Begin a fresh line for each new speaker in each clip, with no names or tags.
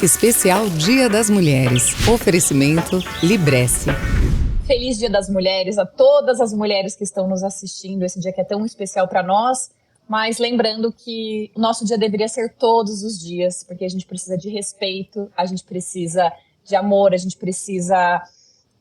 Especial Dia das Mulheres. Oferecimento Libresse.
Feliz Dia das Mulheres a todas as mulheres que estão nos assistindo, esse dia que é tão especial para nós, mas lembrando que o nosso dia deveria ser todos os dias, porque a gente precisa de respeito, a gente precisa de amor, a gente precisa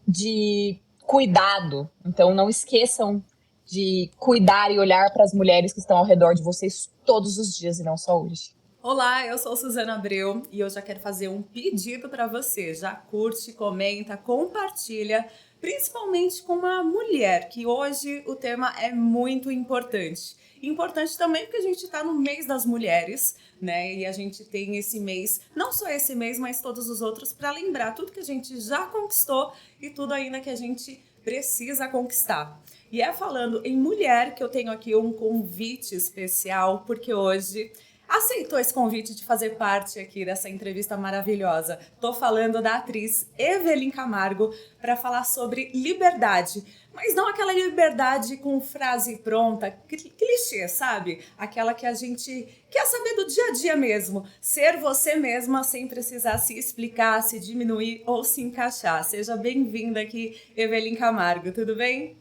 de cuidado. Então não esqueçam de cuidar e olhar para as mulheres que estão ao redor de vocês todos os dias e não só hoje.
Olá, eu sou Suzana Abreu e eu já quero fazer um pedido para você. Já curte, comenta, compartilha, principalmente com uma mulher, que hoje o tema é muito importante. Importante também porque a gente está no mês das mulheres, né? E a gente tem esse mês, não só esse mês, mas todos os outros, para lembrar tudo que a gente já conquistou e tudo ainda que a gente precisa conquistar. E é falando em mulher que eu tenho aqui um convite especial, porque hoje aceitou esse convite de fazer parte aqui dessa entrevista maravilhosa. Tô falando da atriz Evelyn Camargo para falar sobre liberdade. Mas não aquela liberdade com frase pronta, clichê, sabe? Aquela que a gente quer saber do dia a dia mesmo. Ser você mesma sem precisar se explicar, se diminuir ou se encaixar. Seja bem-vinda aqui, Evelyn Camargo. Tudo bem?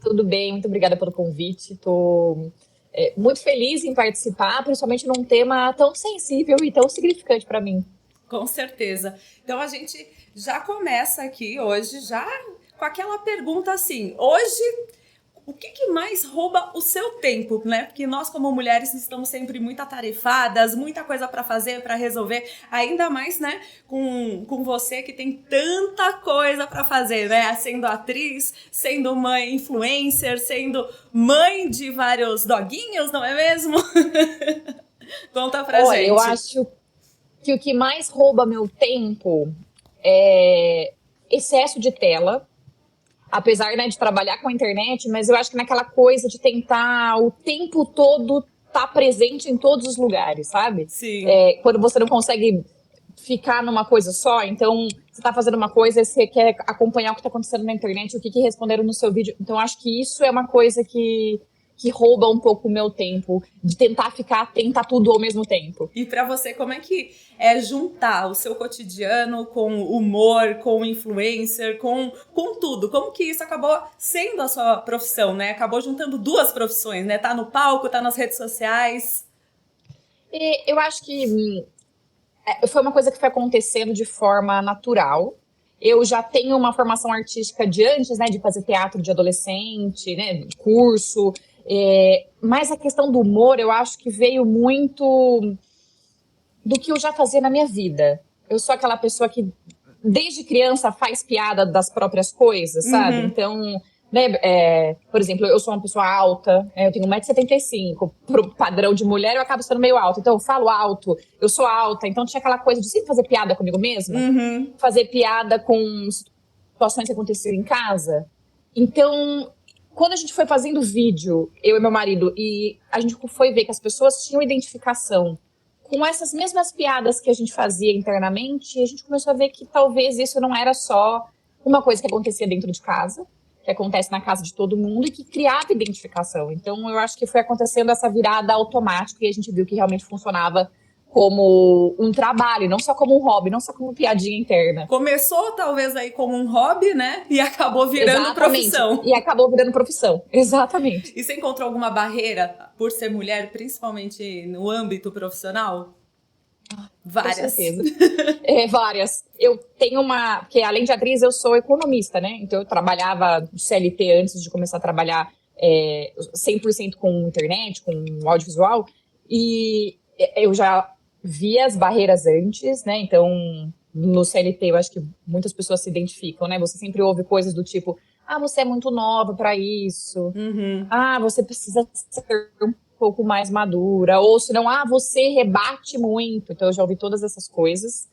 Tudo bem, muito obrigada pelo convite. Tô muito feliz em participar, principalmente num tema tão sensível e tão significante para mim.
Com certeza. Então a gente já começa aqui hoje, já com aquela pergunta assim, hoje, o que mais rouba o seu tempo, né? Porque nós como mulheres estamos sempre muito atarefadas, muita coisa para fazer, para resolver, ainda mais, né, com você que tem tanta coisa para fazer, né? Sendo atriz, sendo mãe influencer, sendo mãe de vários doguinhos, não é mesmo? Conta pra gente.
Eu acho que o que mais rouba meu tempo é excesso de tela. Apesar, né, de trabalhar com a internet, mas eu acho que naquela coisa de tentar o tempo todo estar presente em todos os lugares, sabe?
Sim.
Quando você não consegue ficar numa coisa só, então você tá fazendo uma coisa e você quer acompanhar o que tá acontecendo na internet, o que responderam no seu vídeo. Então acho que isso é uma coisa que rouba um pouco o meu tempo, de tentar ficar atenta a tudo ao mesmo tempo.
E pra você, como é que é juntar o seu cotidiano com humor, com influencer, com tudo? Como que isso acabou sendo a sua profissão, né? Acabou juntando duas profissões, né? Tá no palco, tá nas redes sociais.
Eu acho que foi uma coisa que foi acontecendo de forma natural. Eu já tenho uma formação artística de antes, né, de fazer teatro de adolescente, né, de curso. Mas a questão do humor, eu acho que veio muito do que eu já fazia na minha vida. Eu sou aquela pessoa que, desde criança, faz piada das próprias coisas, sabe?
Uhum.
Então, né, por exemplo, eu sou uma pessoa alta, eu tenho 1,75 m. Pro padrão de mulher, eu acabo sendo meio alta. Então, eu falo alto, eu sou alta. Então, tinha aquela coisa de sempre fazer piada comigo mesma.
Uhum.
Fazer piada com situações que aconteceram em casa. Então, quando a gente foi fazendo vídeo, eu e meu marido, e a gente foi ver que as pessoas tinham identificação com essas mesmas piadas que a gente fazia internamente, e a gente começou a ver que talvez isso não era só uma coisa que acontecia dentro de casa, que acontece na casa de todo mundo e que criava identificação. Então, eu acho que foi acontecendo essa virada automática e a gente viu que realmente funcionava como um trabalho, não só como um hobby, não só como piadinha interna.
Começou talvez aí como um hobby, né? E acabou virando
Exatamente.
profissão.
E acabou virando profissão, exatamente.
E você encontrou alguma barreira por ser mulher, principalmente no âmbito profissional? Várias.
Com certeza. Várias. Eu tenho porque além de atriz, eu sou economista, né? Então eu trabalhava de CLT antes de começar a trabalhar 100% com internet, com audiovisual. E eu já vi as barreiras antes, né? Então, no CLT, eu acho que muitas pessoas se identificam, né? Você sempre ouve coisas do tipo, você é muito nova para isso.
Uhum.
Você precisa ser um pouco mais madura. Ou se não, você rebate muito. Então, eu já ouvi todas essas coisas.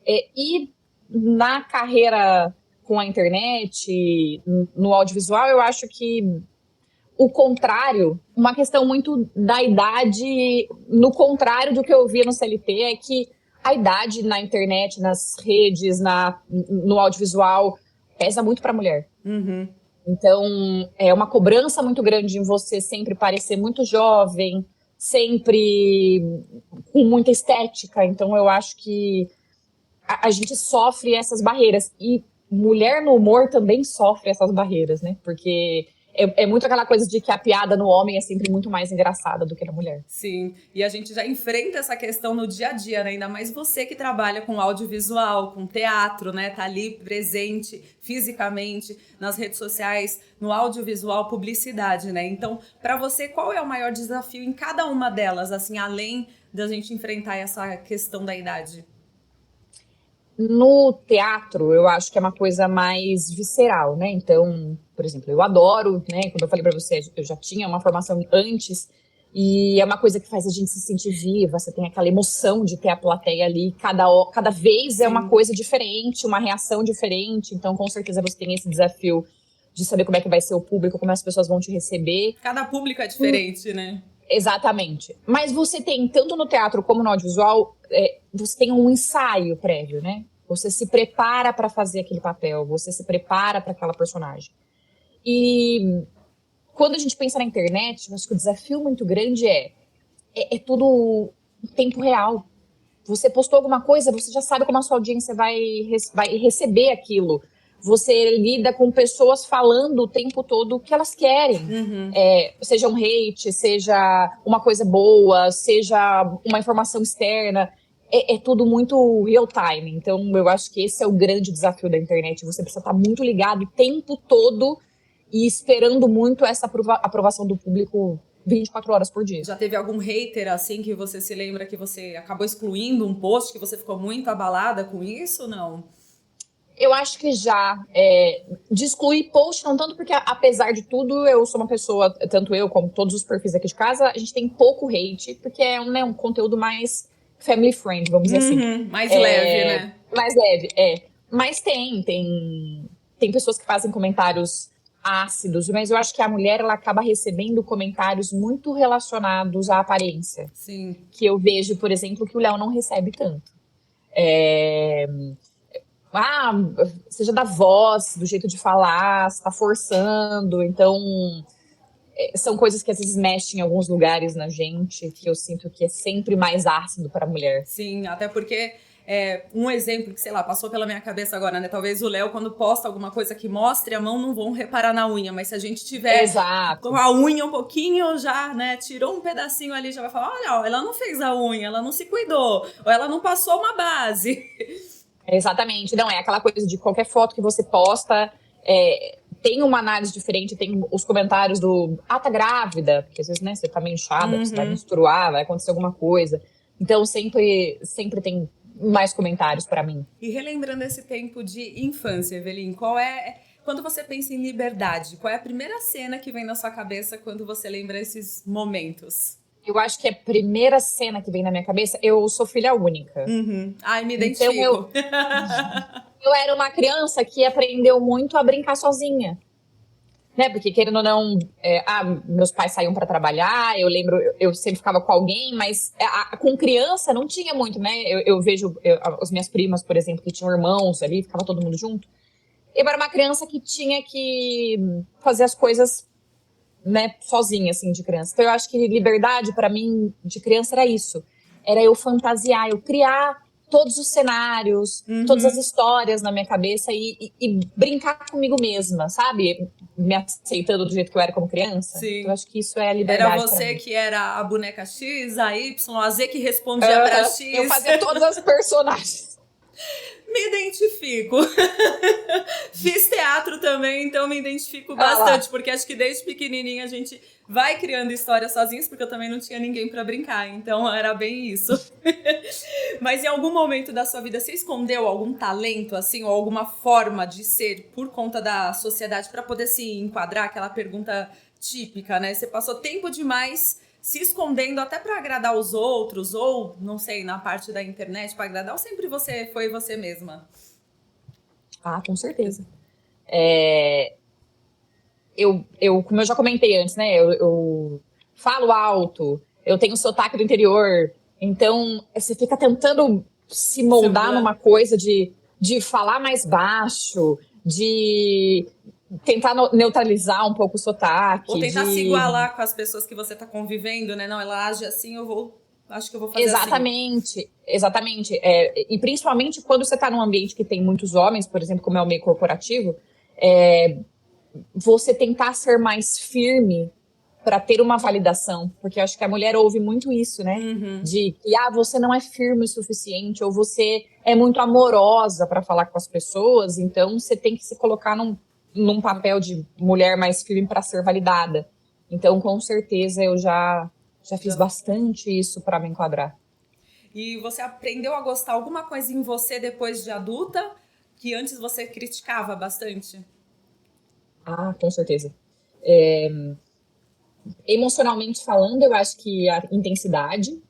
E na carreira com a internet, no audiovisual, eu acho que o contrário, uma questão muito da idade, no contrário do que eu via no CLT, é que a idade na internet, nas redes, no audiovisual, pesa muito para a mulher.
Uhum.
Então, é uma cobrança muito grande em você sempre parecer muito jovem, sempre com muita estética. Então, eu acho que a gente sofre essas barreiras. E mulher no humor também sofre essas barreiras, né? Porque é muito aquela coisa de que a piada no homem é sempre muito mais engraçada do que na mulher.
Sim, e a gente já enfrenta essa questão no dia a dia, né? Ainda mais você que trabalha com audiovisual, com teatro, né? Tá ali presente fisicamente nas redes sociais, no audiovisual, publicidade, né? Então, para você, qual é o maior desafio em cada uma delas, assim, além da gente enfrentar essa questão da idade?
No teatro, eu acho que é uma coisa mais visceral, né? Então, por exemplo, eu adoro, né? Como eu falei pra você, eu já tinha uma formação antes, e é uma coisa que faz a gente se sentir viva, você tem aquela emoção de ter a plateia ali, cada vez é uma
Sim.
coisa diferente, uma reação diferente, então com certeza você tem esse desafio de saber como é que vai ser o público, como as pessoas vão te receber.
Cada público é diferente, né?
Exatamente. Mas você tem, tanto no teatro como no audiovisual, você tem um ensaio prévio, né? Você se prepara para fazer aquele papel, você se prepara para aquela personagem. E quando a gente pensa na internet, eu acho que o desafio muito grande é tudo em tempo real. Você postou alguma coisa, você já sabe como a sua audiência vai receber aquilo. Você lida com pessoas falando o tempo todo o que elas querem.
Uhum.
Seja um hate, seja uma coisa boa, seja uma informação externa. É tudo muito real time. Então, eu acho que esse é o grande desafio da internet. Você precisa estar muito ligado o tempo todo e esperando muito essa aprovação do público 24 horas por dia.
Já teve algum hater, assim, que você se lembra que você acabou excluindo um post, que você ficou muito abalada com isso, ou não?
Eu acho que já. De excluir post, não tanto porque, apesar de tudo, eu sou uma pessoa, tanto eu como todos os perfis aqui de casa, a gente tem pouco hate, porque é um conteúdo mais family friend, vamos dizer assim.
Mais leve, né?
Mais leve, Mas tem pessoas que fazem comentários ácidos, mas eu acho que a mulher, ela acaba recebendo comentários muito relacionados à aparência.
Sim.
Que eu vejo, por exemplo, que o Léo não recebe tanto. Seja da voz, do jeito de falar, você tá forçando. Então, são coisas que às vezes mexem em alguns lugares na gente, que eu sinto que é sempre mais ácido para a mulher.
Sim, até porque um exemplo que, sei lá, passou pela minha cabeça agora, né? Talvez o Léo, quando posta alguma coisa que mostre a mão, não vão reparar na unha, mas se a gente tiver
Exato.
com a unha um pouquinho já, né? Tirou um pedacinho ali, já vai falar, olha, ó, ela não fez a unha, ela não se cuidou, ou ela não passou uma base.
Exatamente. Não, é aquela coisa de qualquer foto que você posta, tem uma análise diferente, tem os comentários do, tá grávida, porque às vezes, né, você tá meio inchada, você vai menstruar, vai acontecer alguma coisa. Então, sempre tem mais comentários pra mim.
E relembrando esse tempo de infância, Evelyn, quando você pensa em liberdade, qual é a primeira cena que vem na sua cabeça quando você lembra esses momentos?
Eu acho que a primeira cena que vem na minha cabeça, eu sou filha única.
Ai, me identifico.
Então, eu era uma criança que aprendeu muito a brincar sozinha. Né? Porque, querendo ou não, meus pais saíam para trabalhar, eu lembro, eu sempre ficava com alguém, mas com criança não tinha muito, né? Eu vejo as minhas primas, por exemplo, que tinham irmãos ali, ficava todo mundo junto. Eu era uma criança que tinha que fazer as coisas, né, sozinha, assim, de criança. Então, eu acho que liberdade, para mim, de criança, era isso. Era eu fantasiar, eu criar todos os cenários, todas as histórias na minha cabeça e brincar comigo mesma, sabe? Me aceitando do jeito que eu era como criança.
Sim.
Eu acho que isso é a liberdade.
Era você que era a boneca X, a Y, a Z que respondia pra X.
Eu fazia todas as personagens.
Me identifico. Fiz teatro também, então me identifico bastante, porque acho que desde pequenininha a gente vai criando histórias sozinhos, porque eu também não tinha ninguém pra brincar, então era bem isso. Mas em algum momento da sua vida, você escondeu algum talento, assim, ou alguma forma de ser por conta da sociedade pra poder se enquadrar? Aquela pergunta típica, né? Você passou tempo demais se escondendo até para agradar os outros, ou, não sei, na parte da internet para agradar, ou sempre você foi você mesma?
Com certeza. Como eu já comentei antes, né, eu falo alto, eu tenho sotaque do interior, então você fica tentando se moldar numa coisa de falar mais baixo, de tentar neutralizar um pouco o sotaque.
Ou tentar se igualar com as pessoas que você tá convivendo, né? Não, ela age assim, eu vou acho que eu vou fazer assim.
Exatamente. E principalmente quando você está num ambiente que tem muitos homens, por exemplo, como é o meio corporativo, você tentar ser mais firme para ter uma validação, porque eu acho que a mulher ouve muito isso, né? De que você não é firme o suficiente, ou você é muito amorosa para falar com as pessoas, então você tem que se colocar num papel de mulher mais firme para ser validada. Então, com certeza, eu já fiz bastante isso para me enquadrar.
E você aprendeu a gostar alguma coisa em você depois de adulta que antes você criticava bastante?
Com certeza. Emocionalmente falando, eu acho que a intensidade.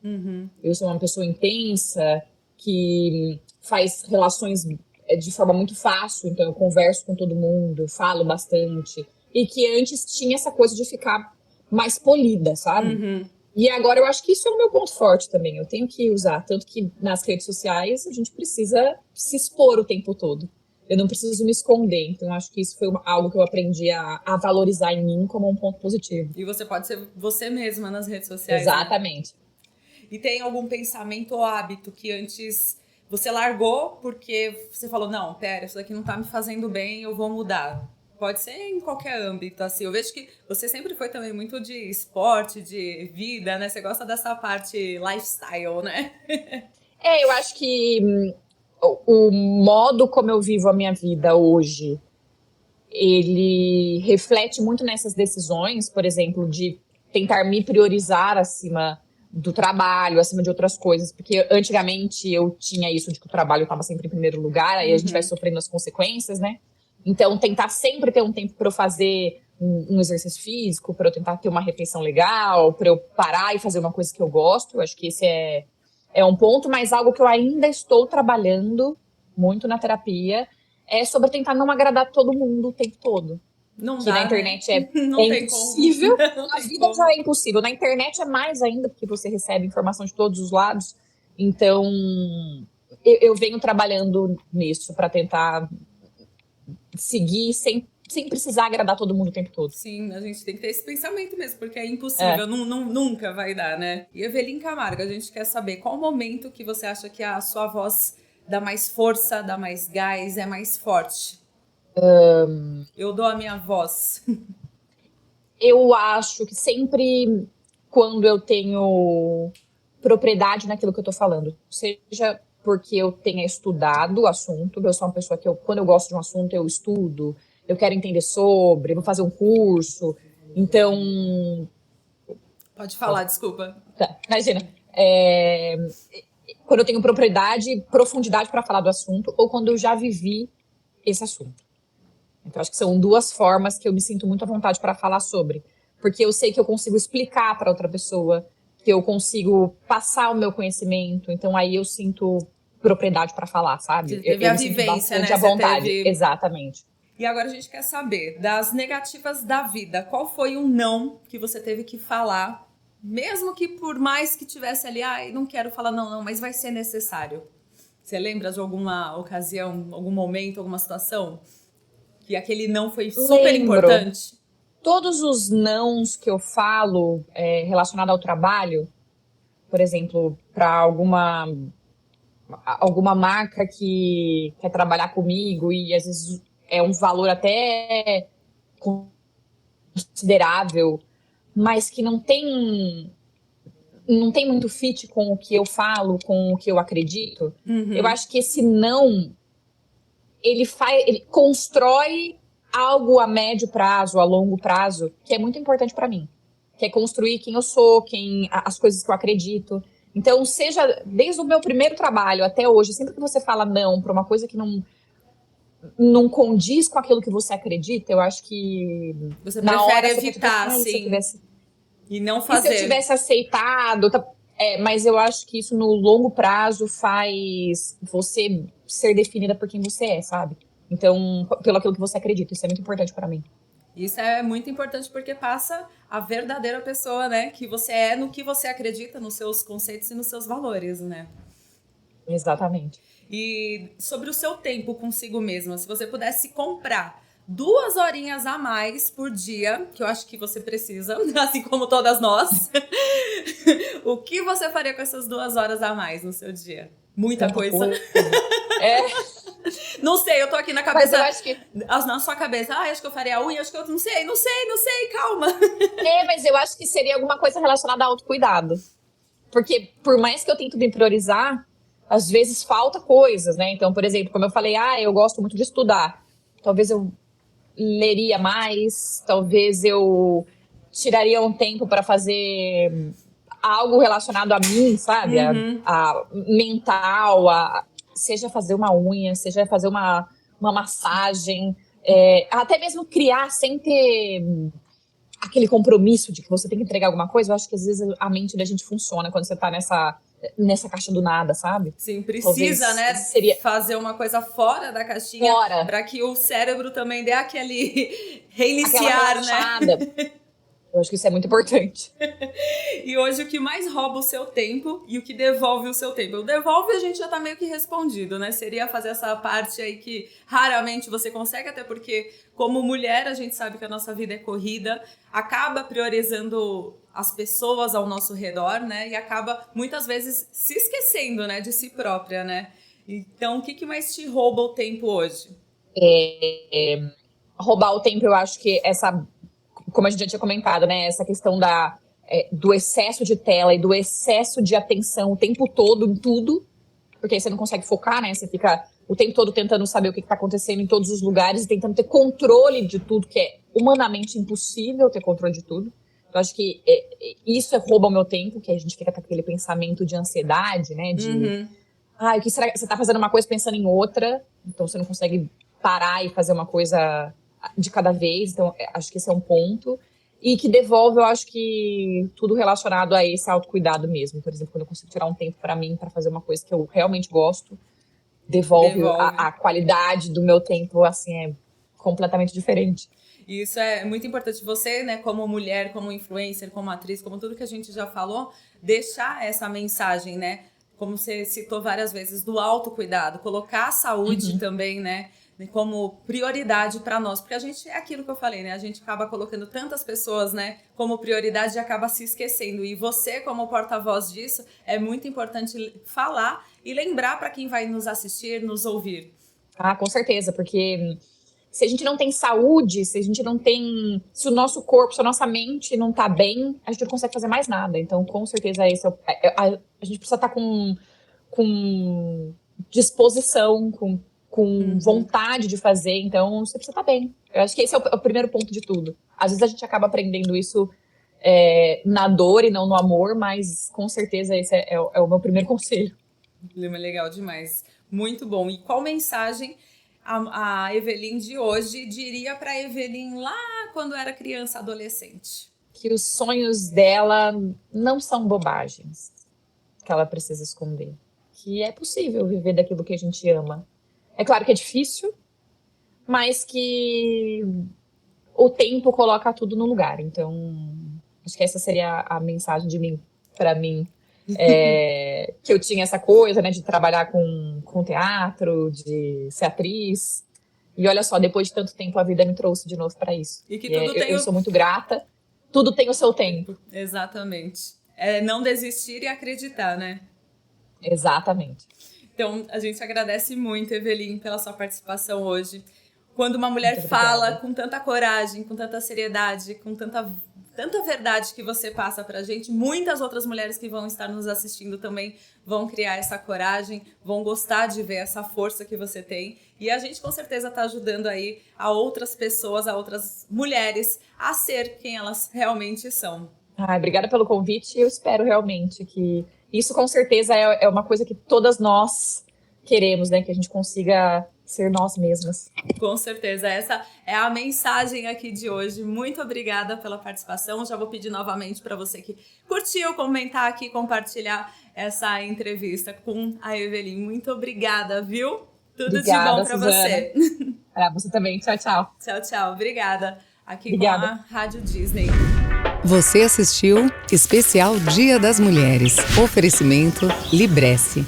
Eu sou uma pessoa intensa, que faz relações de forma muito fácil, então eu converso com todo mundo, falo bastante. E que antes tinha essa coisa de ficar mais polida, sabe? E agora eu acho que isso é o meu ponto forte também. Eu tenho que usar, tanto que nas redes sociais a gente precisa se expor o tempo todo. Eu não preciso me esconder. Então, acho que isso foi algo que eu aprendi a valorizar em mim como um ponto positivo.
E você pode ser você mesma nas redes sociais.
Exatamente.
Né? E tem algum pensamento ou hábito que antes você largou porque você falou, não, pera, isso daqui não tá me fazendo bem, eu vou mudar? Pode ser em qualquer âmbito, assim. Eu vejo que você sempre foi também muito de esporte, de vida, né? Você gosta dessa parte lifestyle, né?
Eu acho que o modo como eu vivo a minha vida hoje, ele reflete muito nessas decisões, por exemplo, de tentar me priorizar acima do trabalho, acima de outras coisas, porque antigamente eu tinha isso de que o trabalho estava sempre em primeiro lugar, aí a gente vai sofrendo as consequências, né? Então, tentar sempre ter um tempo para eu fazer um exercício físico, para eu tentar ter uma refeição legal, para eu parar e fazer uma coisa que eu gosto. Eu acho que esse é um ponto, mas algo que eu ainda estou trabalhando muito na terapia é sobre tentar não agradar todo mundo o tempo todo.
Não
que
dá,
na internet
né?
é impossível. A vida já é impossível. Na internet é mais ainda, porque você recebe informação de todos os lados. Então, eu venho trabalhando nisso para tentar seguir sem precisar agradar todo mundo o tempo todo.
Sim, a gente tem que ter esse pensamento mesmo, porque é impossível, nunca vai dar, né? E Evelyn Camargo, a gente quer saber qual o momento que você acha que a sua voz dá mais força, dá mais gás, é mais forte? Eu dou a minha voz.
Eu acho que sempre quando eu tenho propriedade naquilo que eu tô falando, seja porque eu tenha estudado o assunto, eu sou uma pessoa que quando eu gosto de um assunto, eu estudo, eu quero entender sobre, vou fazer um curso, então...
Pode falar, desculpa.
Tá, imagina. Quando eu tenho propriedade, profundidade para falar do assunto, ou quando eu já vivi esse assunto. Então, acho que são duas formas que eu me sinto muito à vontade para falar sobre. Porque eu sei que eu consigo explicar para outra pessoa, que eu consigo passar o meu conhecimento. Então, aí eu sinto propriedade para falar, sabe?
Você teve
eu
a
me sinto
vivência,
bastante
né?
à vontade.
Teve...
Exatamente.
E agora a gente quer saber, das negativas da vida, qual foi um não que você teve que falar, mesmo que por mais que tivesse ali, não quero falar não, mas vai ser necessário? Você lembra de alguma ocasião, algum momento, alguma situação? Que aquele não foi super importante?
Todos os nãos que eu falo relacionado ao trabalho, por exemplo, para alguma marca que quer trabalhar comigo e às vezes é um valor até considerável, mas que não tem muito fit com o que eu falo, com o que eu acredito. Eu acho que esse não, ele constrói algo a médio prazo, a longo prazo, que é muito importante para mim. Que é construir quem eu sou, as coisas que eu acredito. Então, seja desde o meu primeiro trabalho até hoje, sempre que você fala não para uma coisa que não condiz com aquilo que você acredita, eu acho que
você
na
prefere
hora
evitar,
você
assim,
tivesse...
e não fazer.
E se eu tivesse aceitado... mas eu acho que isso no longo prazo faz você ser definida por quem você é, sabe? Então, pelo aquilo que você acredita. Isso é muito importante para mim.
Isso é muito importante porque passa a verdadeira pessoa, né? Que você é no que você acredita, nos seus conceitos e nos seus valores, né?
Exatamente.
E sobre o seu tempo consigo mesma, se você pudesse comprar 2 horinhas a mais por dia, que eu acho que você precisa, assim como todas nós. O que você faria com essas 2 horas a mais no seu dia? Muita coisa.
É.
Não sei, eu tô aqui na cabeça.
Mas eu acho que...
Na sua cabeça, acho que eu faria a unha, acho que eu não sei, calma.
Mas eu acho que seria alguma coisa relacionada ao autocuidado. Porque por mais que eu tente me priorizar, às vezes falta coisas, né? Então, por exemplo, como eu falei, eu gosto muito de estudar. Talvez eu leria mais, talvez eu tiraria um tempo para fazer algo relacionado a mim, sabe? A mental, seja fazer uma unha, seja fazer uma massagem, até mesmo criar sem ter aquele compromisso de que você tem que entregar alguma coisa. Eu acho que às vezes a mente da gente funciona quando você tá nessa caixa do nada, sabe?
Sim, precisa, talvez, né, fazer uma coisa fora da caixinha para que o cérebro também dê aquele reiniciar, né?
Eu acho que isso é muito importante.
E hoje o que mais rouba o seu tempo e o que devolve o seu tempo? O devolve a gente já tá meio que respondido, né? Seria fazer essa parte aí que raramente você consegue, até porque como mulher a gente sabe que a nossa vida é corrida, acaba priorizando as pessoas ao nosso redor, né? E acaba muitas vezes se esquecendo, né, de si própria, né? Então o que mais te rouba o tempo hoje?
Roubar o tempo, eu acho que como a gente já tinha comentado, né, essa questão do excesso de tela e do excesso de atenção o tempo todo em tudo, porque aí você não consegue focar, né, você fica o tempo todo tentando saber o que está acontecendo em todos os lugares e tentando ter controle de tudo, que é humanamente impossível ter controle de tudo. Eu acho que isso rouba o meu tempo, que a gente fica com aquele pensamento de ansiedade, né, o que será que você está fazendo uma coisa pensando em outra, então você não consegue parar e fazer uma coisa de cada vez, então acho que esse é um ponto. E que devolve, eu acho que tudo relacionado a esse autocuidado mesmo. Por exemplo, quando eu consigo tirar um tempo para mim, para fazer uma coisa que eu realmente gosto, devolve. A qualidade do meu tempo, assim, é completamente diferente.
E isso é muito importante. Você, né, como mulher, como influencer, como atriz, como tudo que a gente já falou, deixar essa mensagem, né? Como você citou várias vezes, do autocuidado, colocar a saúde também, né, como prioridade para nós, porque a gente, é aquilo que eu falei, né, a gente acaba colocando tantas pessoas, né, como prioridade e acaba se esquecendo, e você, como porta-voz disso, é muito importante falar e lembrar para quem vai nos assistir, nos ouvir.
Com certeza, porque se a gente não tem saúde, se o nosso corpo, se a nossa mente não tá bem, a gente não consegue fazer mais nada. Então, com certeza, a gente precisa estar com disposição, com vontade de fazer, então você precisa estar bem. Eu acho que esse é o primeiro ponto de tudo. Às vezes a gente acaba aprendendo isso na dor e não no amor, mas com certeza esse é o meu primeiro conselho.
Legal demais, muito bom. E qual mensagem a Evelyn de hoje diria para a Evelyn lá quando era criança, adolescente?
Que os sonhos dela não são bobagens que ela precisa esconder. Que é possível viver daquilo que a gente ama. É claro que é difícil, mas que o tempo coloca tudo no lugar. Então, acho que essa seria a mensagem de mim, para mim. Que eu tinha essa coisa, né, de trabalhar com teatro, de ser atriz. E olha só, depois de tanto tempo, a vida me trouxe de novo para isso.
E que tudo
eu sou muito grata. Tudo tem o seu tempo.
Exatamente. É não desistir e acreditar, né?
Exatamente.
Então, a gente agradece muito, Evelyn, pela sua participação hoje. Quando uma mulher fala com tanta coragem, com tanta seriedade, com tanta verdade que você passa pra gente, muitas outras mulheres que vão estar nos assistindo também vão criar essa coragem, vão gostar de ver essa força que você tem. E a gente com certeza está ajudando aí a outras pessoas, a outras mulheres a ser quem elas realmente são.
Obrigada pelo convite. Eu espero realmente que isso com certeza é uma coisa que todas nós queremos, né? Que a gente consiga ser nós mesmas.
Com certeza, essa é a mensagem aqui de hoje. Muito obrigada pela participação. Já vou pedir novamente para você que curtiu, comentar aqui, compartilhar essa entrevista com a Evelyn. Muito obrigada, viu? Tudo obrigada, de bom para você.
Para você também. Tchau, tchau.
Tchau, tchau. Obrigada. Aqui com a Rádio Disney.
Você assistiu Especial Dia das Mulheres. Oferecimento Libresse.